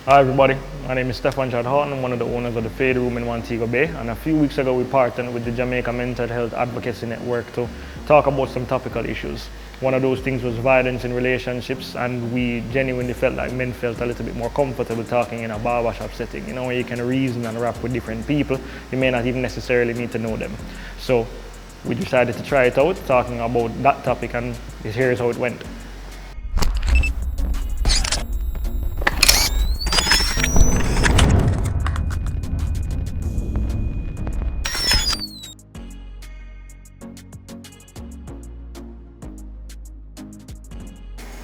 Hi everybody, my name is Stefan Chadhorn. I'm one of the owners of the Fade Room in Montego Bay, and a few weeks ago we partnered with the Jamaica Mental Health Advocacy Network to talk about some topical issues. One of those things was violence in relationships, and we genuinely felt like men felt a little bit more comfortable talking in a barbershop setting, where you can reason and rap with different people. You may not even necessarily need to know them. So we decided to try it out, talking about that topic, and here's how it went.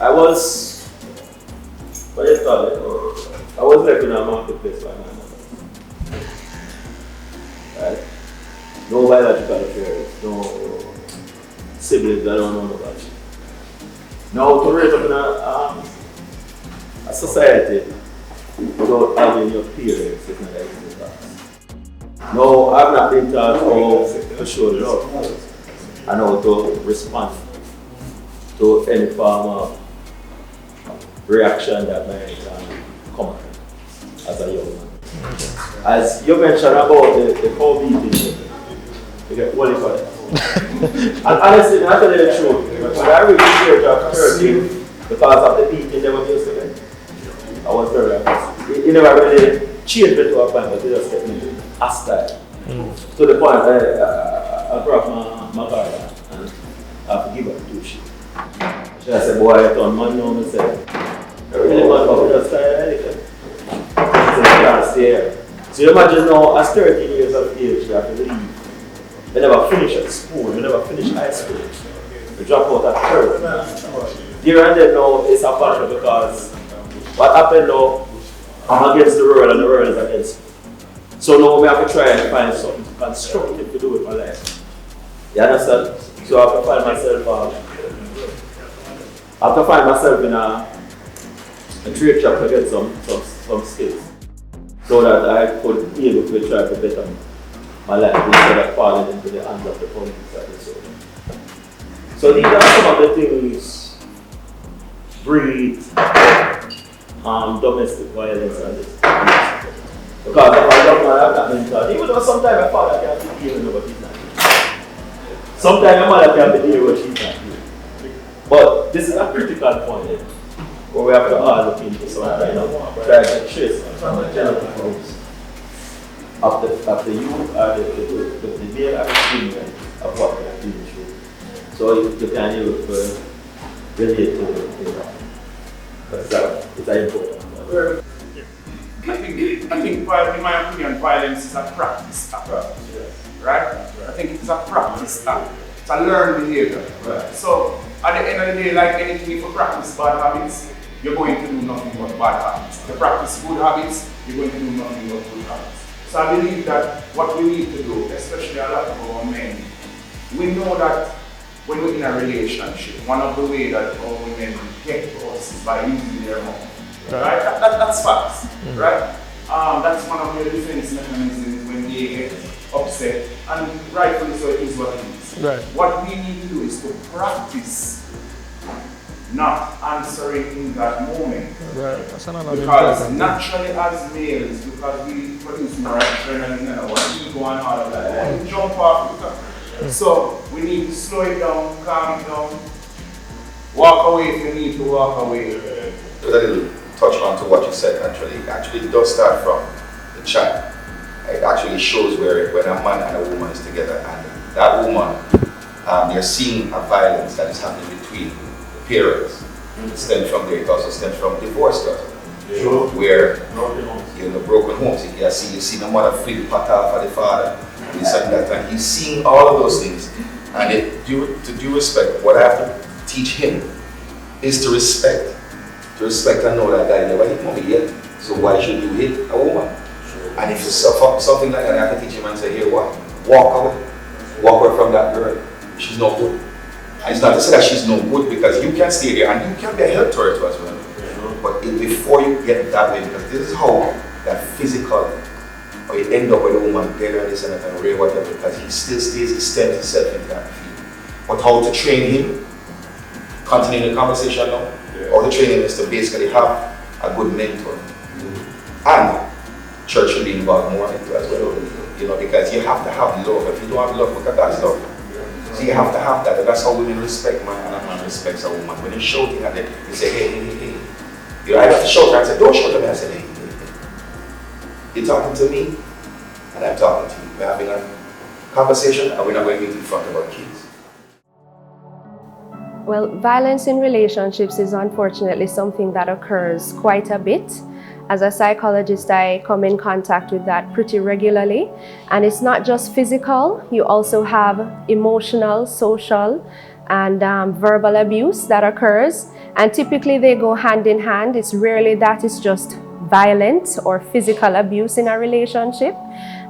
I was, what do you call it? I was like in a marketplace right now. Right? No biological affairs, no siblings, I don't know nobody. Now to raise up in a society without having your parents, it's not like this. No, I've not been taught how to show love and how to respond to any form of reaction that might come as a young man. As you mentioned about the cow beating, you get only for that. And honestly, I'll tell you the truth, when I reached the age of 13, because of the beating they were used to me, I was very honest. It never really changed me to a point, but it just kept me hostile. To the point I brought my garden and I forgive her to shit. She said, boy, I turn man now, I said, I really want to just try anything. So you can't stay here. So you imagine now, as 13 years of age, you have to leave. You never finish at school, you never finish high school. You drop out at 13. There and then now, it's a battle because what happened now, I'm against the world and the world is against me. So now we have to try and find something constructive to do with my life. You understand? So I have to find myself in a trade shop to get some skills so that I could be able to try to better my life instead of falling into the hands of the police and so on. So these are some of the things breed domestic violence and this. Because if I don't have that mentality, even though sometimes my father can't be dealing with what he's not doing. Sometimes my mother can't be dealing with what she's not doing. But this is a critical point where we have to all look into some kind of try to trace some genital forms of the youth or the male experience of what they are being through. So you can use to relate to it. It's an important. I think, in my opinion, violence is a practice act, right? I think it's a practice act. It's a learned behavior. Right. So at the end of the day, like anything, if you practice bad habits, you're going to do nothing but bad habits. If you practice good habits, you're going to do nothing but good habits. So I believe that what we need to do, especially a lot of our men, we know that when we're in a relationship, one of the ways that our women get to us is by using their mouth. Right? That's facts, right? That's one of their defense mechanisms when they get upset, and rightfully so, it is what it is. Right. What we need to do is to practice not answering in that moment. Right, that's another because important naturally as males, because we produce more adrenaline and our ego and all of that, we jump off the top. So we need to slow it down, calm it down, walk away if you need to walk away. A little touch on to what you said actually it does start from the child. It actually shows where when a man and a woman is together and that woman, they're seeing a violence that is happening between the parents. It stems from there, it also stems from divorce, Sure. where in the broken homes, you see the mother feel pat off for the father, this and that, and he's seeing all of those things. And to due respect, what I have to teach him is to respect and know that guy never hit mommy yet, so why should you hit a woman? And if you suffer something like that, I have to teach him and say, here, what? Walk away from that girl. She's no good. And it's not to say that she's no good, because you can stay there and you can be a help to her as well. But before you get that way, because this is how that physical, or you end up with a woman dead and this and that and real whatever, because he still stays, he stems himself into that field. But how to train him, continue the conversation now, or the training is to basically have a good mentor. And church should be involved more in it as well. You know, because you have to have love. If you don't have love, look at God's love. So you have to have that. And that's how women respect man and a man respects a woman. When you're shouting at them, you say, hey, hey, hey. You know, I have to shout and say, don't shout at me. I say, hey, hey, hey. You're talking to me, and I'm talking to you. We're having a conversation, and we're not going to meet in front of our kids. Well, violence in relationships is unfortunately something that occurs quite a bit. As a psychologist, I come in contact with that pretty regularly. And it's not just physical, you also have emotional, social, and verbal abuse that occurs. And typically they go hand in hand. It's rarely that it's just violent or physical abuse in a relationship.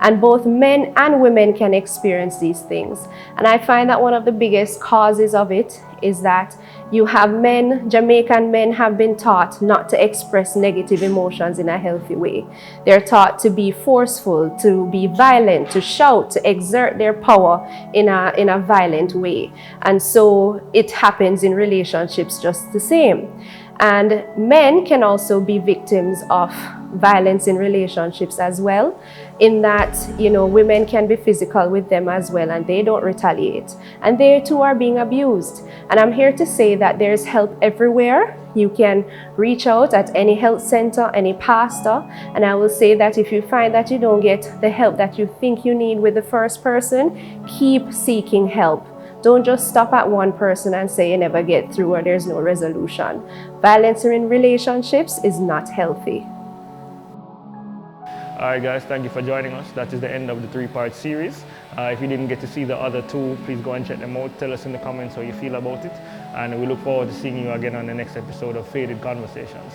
And both men and women can experience these things. And I find that one of the biggest causes of it is that you have men, Jamaican men have been taught not to express negative emotions in a healthy way. They're taught to be forceful, to be violent, to shout, to exert their power in a violent way. And so it happens in relationships just the same. And men can also be victims of violence in relationships as well, in that, you know, women can be physical with them as well and they don't retaliate. And they too are being abused. And I'm here to say that there's help everywhere. You can reach out at any health center, any pastor, and I will say that if you find that you don't get the help that you think you need with the first person, keep seeking help. Don't just stop at one person and say you never get through or there's no resolution. Violence in relationships is not healthy. Alright guys, thank you for joining us. That is the end of the 3-part series. If you didn't get to see the other 2, please go and check them out. Tell us in the comments how you feel about it. And we look forward to seeing you again on the next episode of Faded Conversations.